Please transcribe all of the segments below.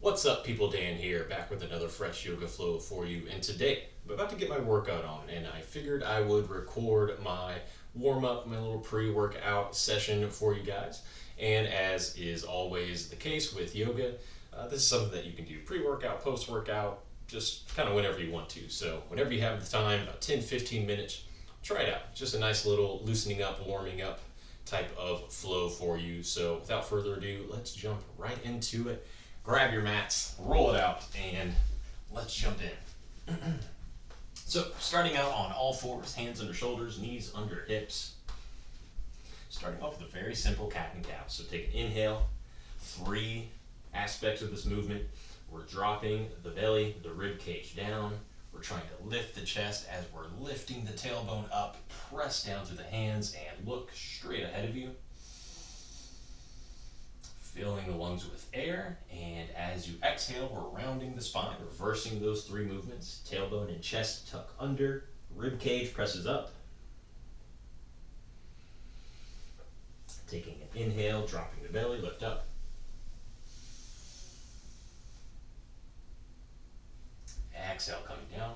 What's up, people? Dan here, back with another fresh yoga flow for you. And today, I'm about to get my workout on, and I figured I would record my warm up, my little pre workout session for you guys. And as is always the case with yoga, this is something that you can do pre workout, post workout, just kind of whenever you want to. So, whenever you have the time, about 10-15 minutes, try it out. Just a nice little loosening up, warming up type of flow for you. So, without further ado, let's jump right into it. Grab your mats, roll it out, and let's jump in. So, starting out on all fours, hands under shoulders, knees under hips. Starting off with a very simple cat and cow. So, take an inhale, 3 aspects of this movement. We're dropping the belly, the rib cage down. We're trying to lift the chest as we're lifting the tailbone up. Press down through the hands and look straight ahead of you. Filling the lungs with air, and as you exhale, we're rounding the spine, reversing those 3 movements. Tailbone and chest tuck under, rib cage presses up. Taking an inhale, dropping the belly, lift up. Exhale, coming down.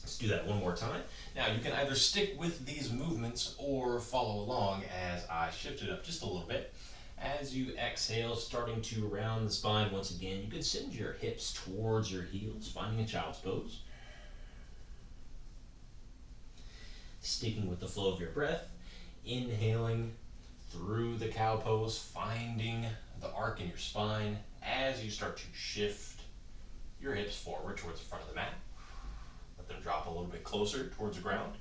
Let's do that one more time. Now, you can either stick with these movements or follow along as I shift it up just a little bit. As you exhale, starting to round the spine once again, you can send your hips towards your heels, finding a child's pose. Sticking with the flow of your breath, inhaling through the cow pose, finding the arc in your spine as you start to shift your hips forward towards the front of the mat. Let them drop a little bit closer towards the ground.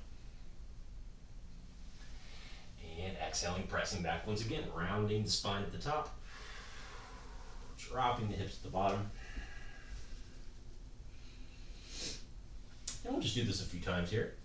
And exhaling, pressing back once again, rounding the spine at the top, dropping the hips at the bottom. And we'll just do this a few times here.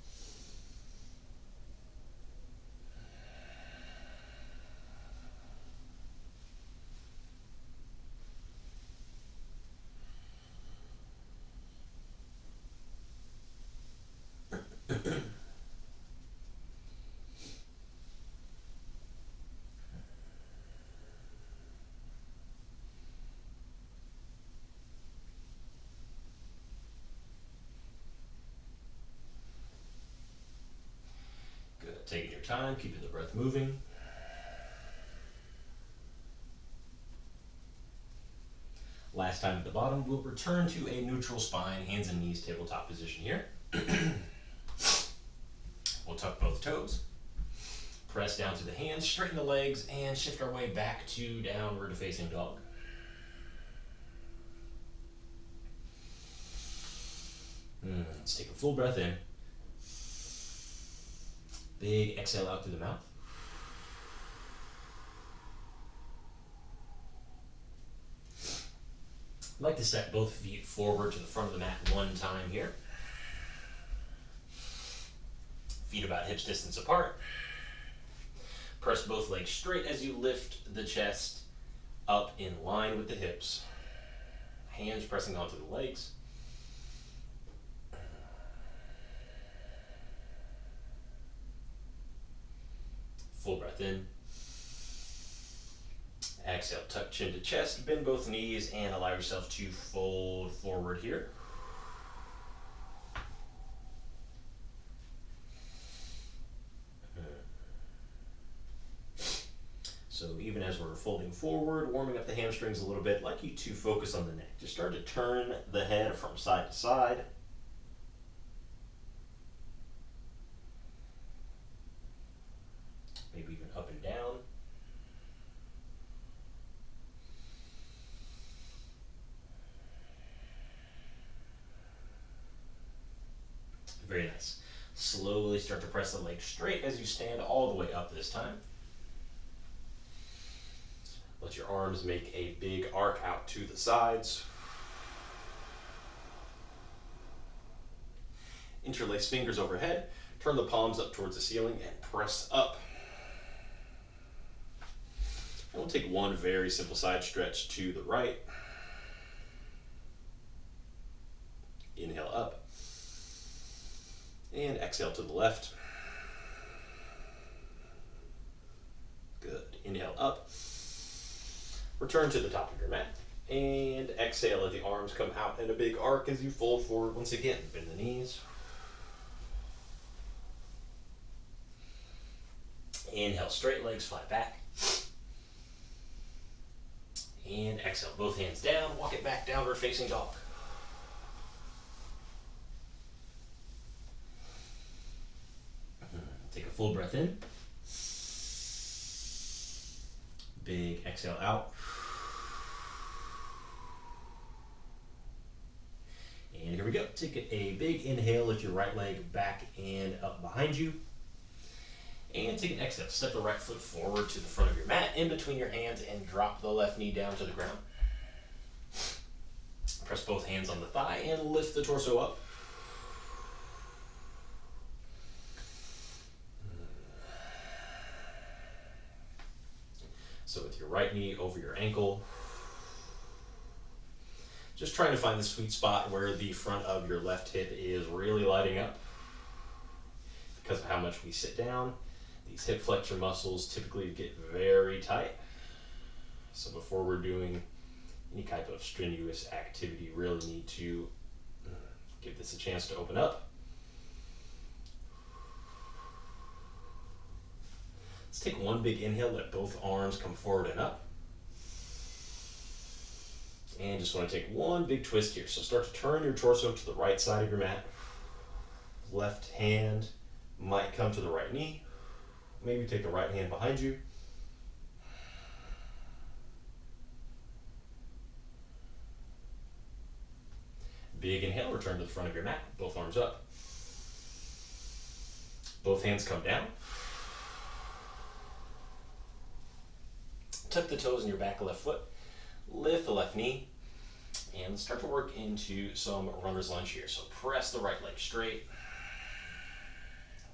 Good. Taking your time, keeping the breath moving. Last time at the bottom, we'll return to a neutral spine, hands and knees, tabletop position here. We'll tuck both toes, press down through the hands, straighten the legs, and shift our way back to downward facing dog. Let's take a full breath in. Big exhale out through the mouth. I'd like to step both feet forward to the front of the mat one time here. Feet about hips distance apart. Press both legs straight as you lift the chest up in line with the hips. Hands pressing onto the legs. Full breath in. Exhale, tuck chin to chest, bend both knees, and allow yourself to fold forward here. So even as we're folding forward, warming up the hamstrings a little bit, I'd like you to focus on the neck. Just start to turn the head from side to side. Maybe even up and down. Very nice. Slowly start to press the legs straight as you stand all the way up this time. Let your arms make a big arc out to the sides. Interlace fingers overhead. Turn the palms up towards the ceiling and press up. And we'll take one very simple side stretch to the right. Inhale up. And exhale to the left. Inhale up. Return to the top of your mat. And exhale, let the arms come out in a big arc as you fold forward once again. Bend the knees. Inhale, straight legs, flat back. And exhale, both hands down. Walk it back, downward facing dog. Take a full breath in. Big exhale out. And here we go. Take a big inhale, lift your right leg back and up behind you. And take an exhale. Step the right foot forward to the front of your mat, in between your hands, and drop the left knee down to the ground. Press both hands on the thigh and lift the torso up. So with your right knee over your ankle, just trying to find the sweet spot where the front of your left hip is really lighting up. Because of how much we sit down, these hip flexor muscles typically get very tight. So before we're doing any type of strenuous activity, you really need to give this a chance to open up. Let's take one big inhale, let both arms come forward and up. And just want to take one big twist here. So start to turn your torso to the right side of your mat. Left hand might come to the right knee. Maybe take the right hand behind you. Big inhale, return to the front of your mat, both arms up. Both hands come down. Tuck the toes in your back of left foot. Lift the left knee. And start to work into some runner's lunge here. So press the right leg straight.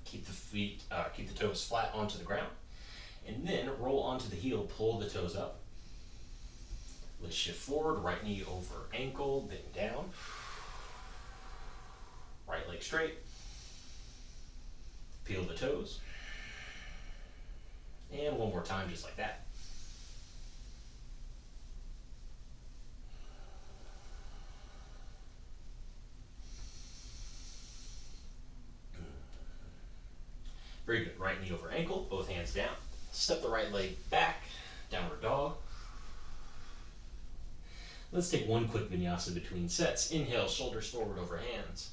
Keep the toes flat onto the ground. And then roll onto the heel, pull the toes up. Let's shift forward, right knee over ankle, bend down. Right leg straight. Peel the toes. And one more time, just like that. Very good. Right knee over ankle, both hands down. Step the right leg back, downward dog. Let's take one quick vinyasa between sets. Inhale, shoulders forward over hands.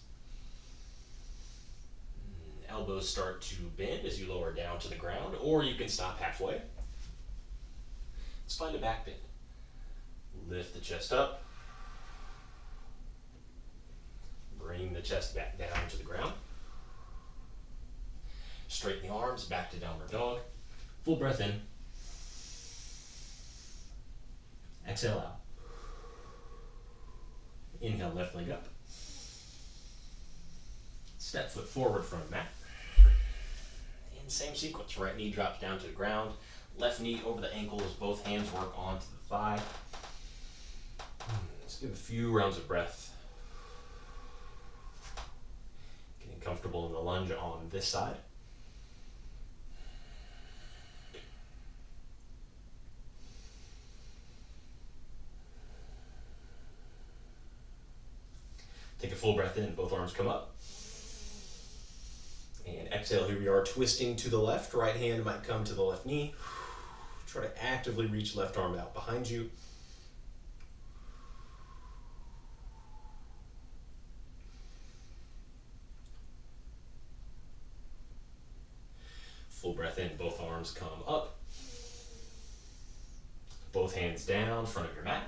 Elbows start to bend as you lower down to the ground, or you can stop halfway. Let's find a back bend. Lift the chest up. Bring the chest back down to the ground. Straighten the arms, back to downward dog. Full breath in. Exhale out. Inhale, left leg up. Step foot forward from mat. And same sequence, right knee drops down to the ground. Left knee over the ankle as both hands work onto the thigh. Let's give a few rounds of breath. Getting comfortable in the lunge on this side. Take a full breath in, both arms come up. And exhale, here we are twisting to the left. Right hand might come to the left knee. Try to actively reach left arm out behind you. Full breath in, both arms come up. Both hands down, front of your mat.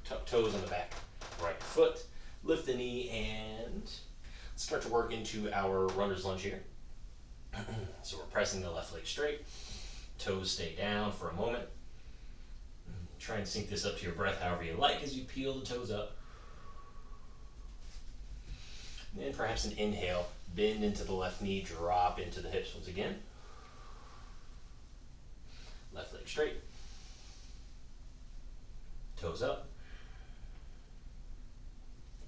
Tuck toes on the back, right foot. Lift the knee and start to work into our runner's lunge here. So we're pressing the left leg straight. Toes stay down for a moment. Try and sync this up to your breath however you like as you peel the toes up. And then perhaps an inhale, bend into the left knee, drop into the hips once again. Left leg straight. Toes up.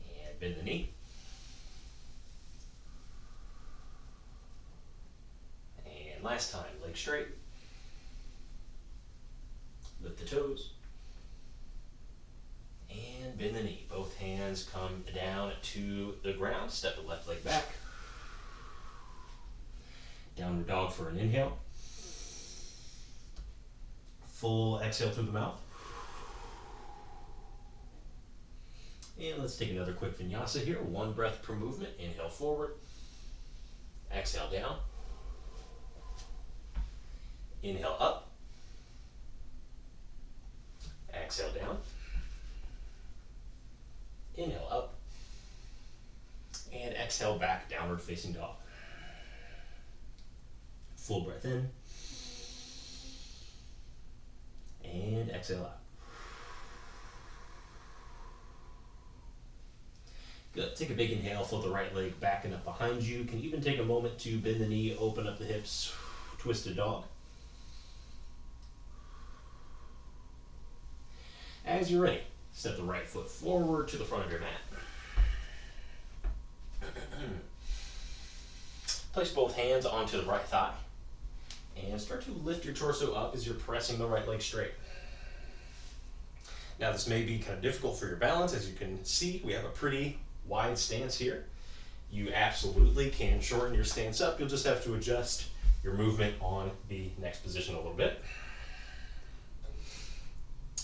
And bend the knee. And last time, leg straight. Lift the toes. And bend the knee. Both hands come down to the ground. Step the left leg back. Downward dog for an inhale. Full exhale through the mouth. And let's take another quick vinyasa here. 1 breath per movement. Inhale forward. Exhale down. Inhale up. Exhale down. Inhale up. And exhale back, downward facing dog. Full breath in. And exhale out. Good. Take a big inhale, float the right leg back and up behind you. Can even take a moment to bend the knee, open up the hips, twisted dog. As you're ready, step the right foot forward to the front of your mat. Place both hands onto the right thigh and start to lift your torso up as you're pressing the right leg straight. Now this may be kind of difficult for your balance. As you can see, we have a pretty wide stance here. You absolutely can shorten your stance up. You'll just have to adjust your movement on the next position a little bit.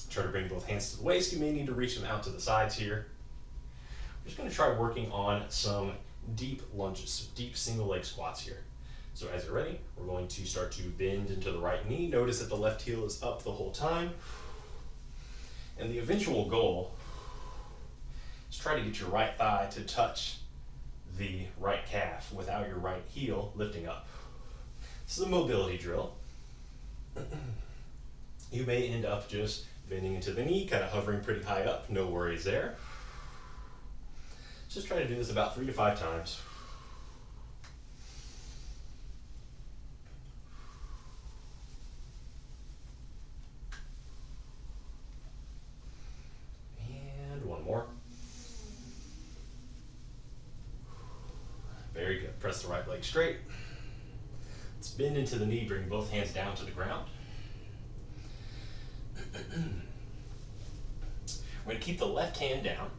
Try to bring both hands to the waist. You may need to reach them out to the sides here. We're just going to try working on some deep lunges, some deep single leg squats here. So as you're ready, we're going to start to bend into the right knee. Notice that the left heel is up the whole time. And the eventual goal is try to get your right thigh to touch the right calf without your right heel lifting up. This is a mobility drill. You may end up just bending into the knee, kind of hovering pretty high up. No worries there. Just try to do this about 3 to 5 times. And one more. Very good. Press the right leg straight. Let's bend into the knee, bring both hands down to the ground. We're going to keep the left hand down.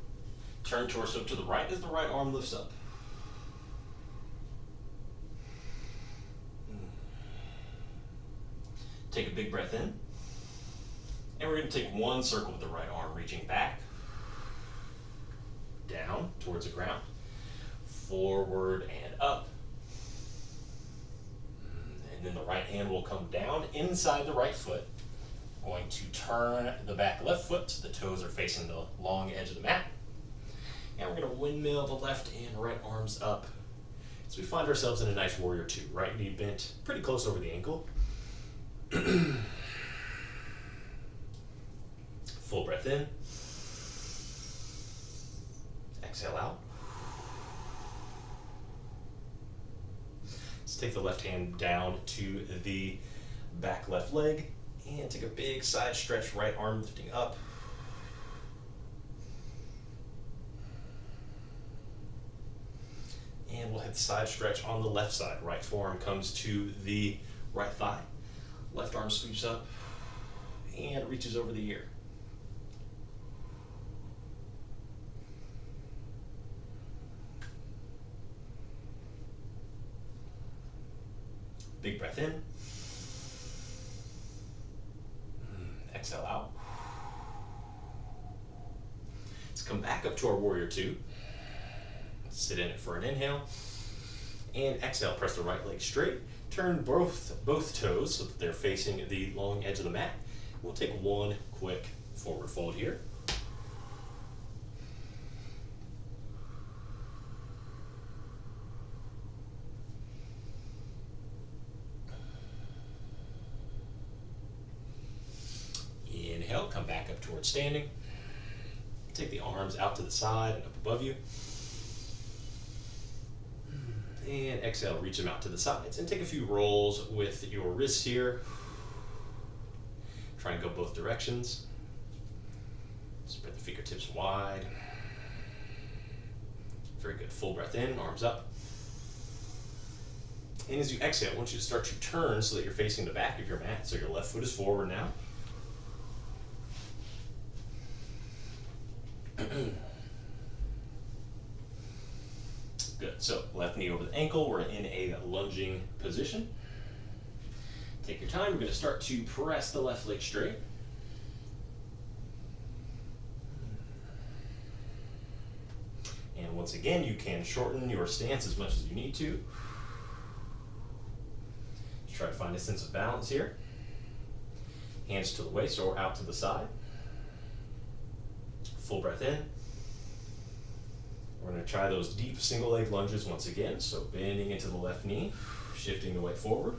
Turn torso to the right as the right arm lifts up. Take a big breath in. And we're going to take 1 circle with the right arm, reaching back, down towards the ground, forward and up. And then the right hand will come down inside the right foot. Going to turn the back left foot so the toes are facing the long edge of the mat. And we're going to windmill the left and right arms up. So we find ourselves in a nice warrior 2. Right knee bent pretty close over the ankle. Full breath in. Exhale out. Let's take the left hand down to the back left leg and take a big side stretch, right arm lifting up. And we'll hit the side stretch on the left side. Right forearm comes to the right thigh. Left arm sweeps up and reaches over the ear. Big breath in. Exhale out. Let's come back up to our warrior 2. Sit in it for an inhale. And exhale, press the right leg straight. Turn both toes so that they're facing the long edge of the mat. We'll take 1 quick forward fold here. Inhale, come back up towards standing. Take the arms out to the side and up above you. And exhale, reach them out to the sides and take a few rolls with your wrists here. Try and go both directions. Spread the fingertips wide. Very good. Full breath in, arms up. And as you exhale, I want you to start to turn so that you're facing the back of your mat. So your left foot is forward now. Good. So left knee over the ankle. We're in a lunging position. Take your time. We're going to start to press the left leg straight. And once again, you can shorten your stance as much as you need to. Just try to find a sense of balance here. Hands to the waist or out to the side. Full breath in. We're going to try those deep single leg lunges once again. So bending into the left knee, shifting the weight forward,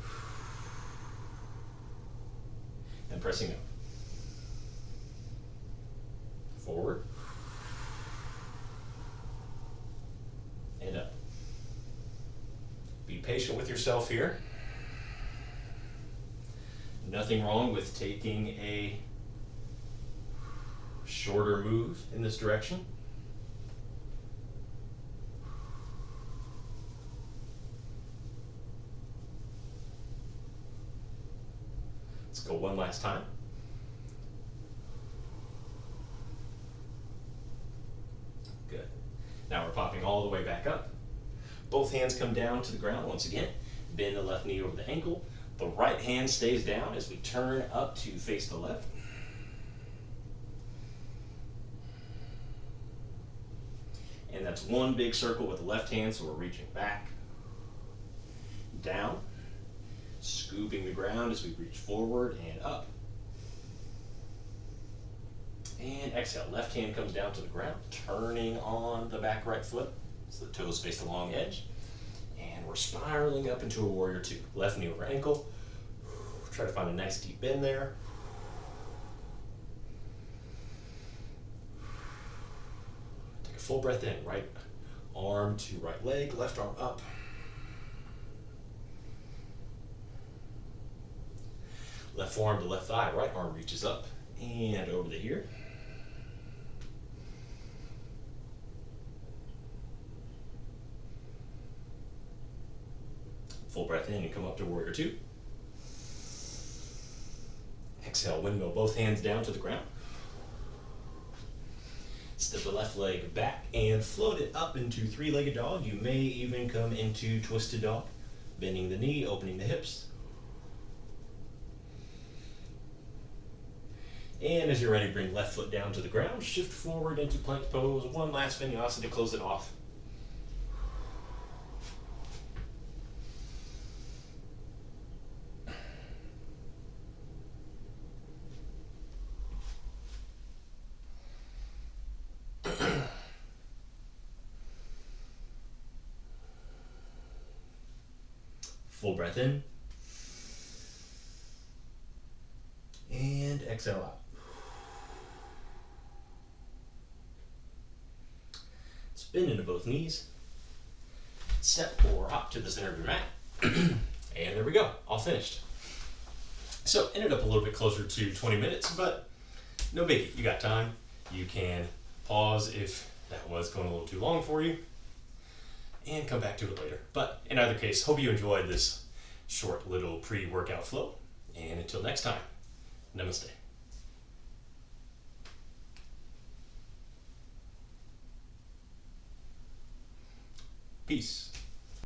and pressing up. Forward. And up. Be patient with yourself here. Nothing wrong with taking a shorter move in this direction. Let's go one last time. Good. Now we're popping all the way back up. Both hands come down to the ground once again. Bend the left knee over the ankle. The right hand stays down as we turn up to face the left. And that's one big circle with the left hand, so we're reaching back, down, scooping the ground as we reach forward and up. And exhale, left hand comes down to the ground, turning on the back right foot so the toes face the long edge. And we're spiraling up into a warrior two. Left knee over ankle. Try to find a nice deep bend there. Take a full breath in. Right arm to right leg, left arm up. Left forearm to left thigh, right arm reaches up and over the ear. Full breath in and come up to warrior two. Exhale, windmill both hands down to the ground. Step the left leg back and float it up into three-legged dog. You may even come into twisted dog, bending the knee, opening the hips. And as you're ready, bring left foot down to the ground, shift forward into plank pose. One last vinyasa to close it off. Full breath in. And exhale out. Spin into both knees. Step or hop to the center of your mat. And there we go, all finished. So ended up a little bit closer to 20 minutes, but no biggie. You got time. You can pause if that was going a little too long for you and come back to it later. But in either case, hope you enjoyed this short little pre-workout flow. And until next time, namaste. Peace.